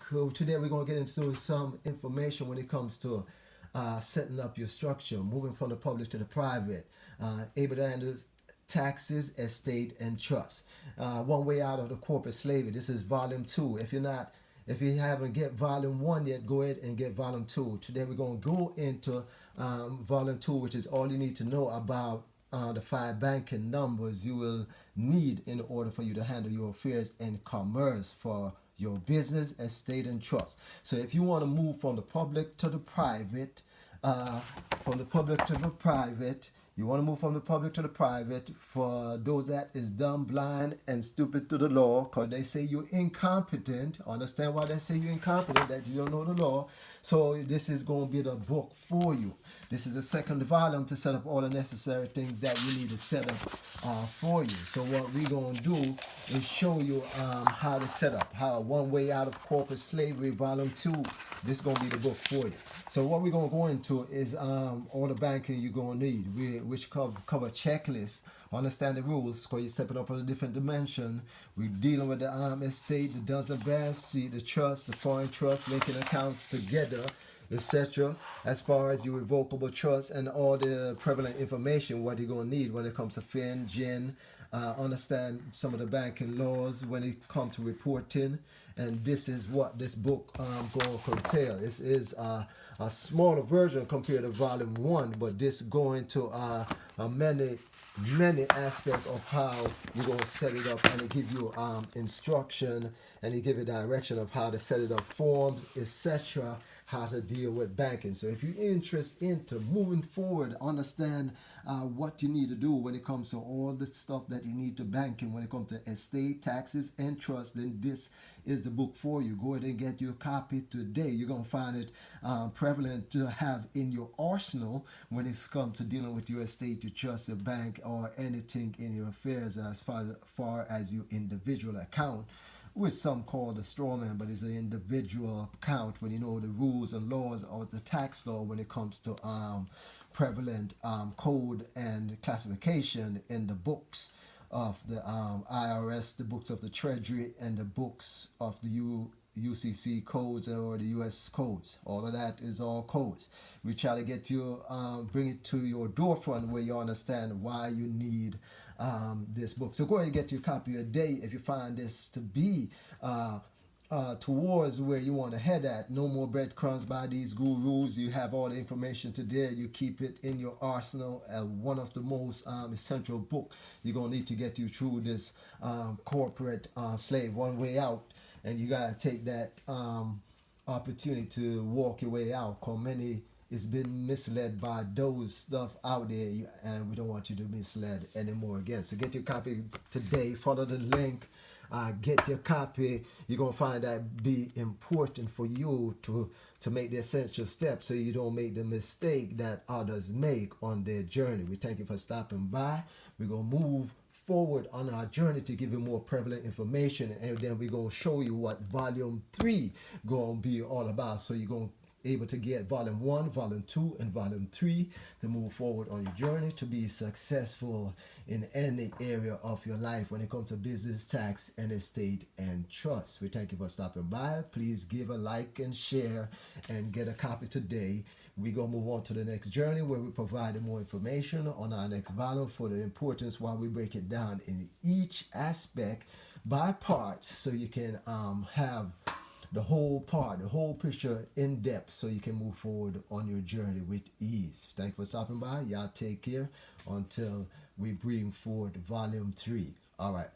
Today we're going to get into some information when it comes to setting up your structure, moving from the public to the private, able to handle taxes, estate, and trust. One way out of the corporate slavery. This is volume 2. If you haven't get volume 1 yet, go ahead and get volume 2. Today we're going to go into volume 2, which is all you need to know about the 5 banking numbers you will need in order for you to handle your affairs and commerce for your business, estate, and trust. So if you want to move from the public to the private, you want to move from the public to the private. For those that is dumb, blind, and stupid to the law, because they say you're incompetent. Understand why they say you're incompetent, that you don't know the law. So this is going to be the book for you. This is the second volume to set up all the necessary things that you need to set up for you. So what we're going to do is show you how to set up, how one way out of corporate slavery, volume 2. This is going to be the book for you. So what we're going to go into is all the banking you're going to need, which cover checklists, understand the rules, because you're stepping up on a different dimension. We're dealing with the estate, the does and best, the trust, the foreign trust, linking accounts together, etc. As far as your revocable trust and all the prevalent information, what you're going to need when it comes to FIN, GIN, understand some of the banking laws when it comes to reporting. And this is what this book going to contain. This is a smaller version compared to volume 1, but this going to many aspects of how you're going to set it up, and it give you instruction, and it give you direction of how to set it up, forms, etc., how to deal with banking. So if you're interested into moving forward, understand what you need to do when it comes to all the stuff that you need to banking, when it comes to estate, taxes, and trust, then this is the book for you. Go ahead and get your copy today. You're going to find it prevalent to have in your arsenal when it's come to dealing with your estate, your trust, your bank, or anything in your affairs as far as your individual account, which some call the strawman, but it's an individual account when you know the rules and laws of the tax law when it comes to prevalent code and classification in the books of the IRS, the books of the Treasury, and the books of the UCC codes or the US codes. All of that is all codes. We try to get you, bring it to your doorfront where you understand why you need this book. So go ahead and get your copy a day if you find this to be towards where you want to head at. No more breadcrumbs by these gurus. You have all the information today. You keep it in your arsenal as one of the most essential book you're going to need to get you through this corporate slave one way out. And you got to take that opportunity to walk your way out, because many it's been misled by those stuff out there, and we don't want you to be misled anymore again. So get your copy today. Follow the link. Get your copy. You're going to find that be important for you to make the essential steps so you don't make the mistake that others make on their journey. We thank you for stopping by. We're going to move forward on our journey to give you more prevalent information, and then we're going to show you what volume 3 going to be all about. So you're going to able to get volume 1, volume 2, and volume 3 to move forward on your journey to be successful in any area of your life when it comes to business, tax, and estate, and trust. We thank you for stopping by. Please give a like and share and get a copy today. We're going to move on to the next journey where we provide more information on our next volume for the importance while we break it down in each aspect by parts so you can have the whole picture in depth so you can move forward on your journey with ease. Thanks for stopping by. Y'all take care until we bring forward volume 3. All right.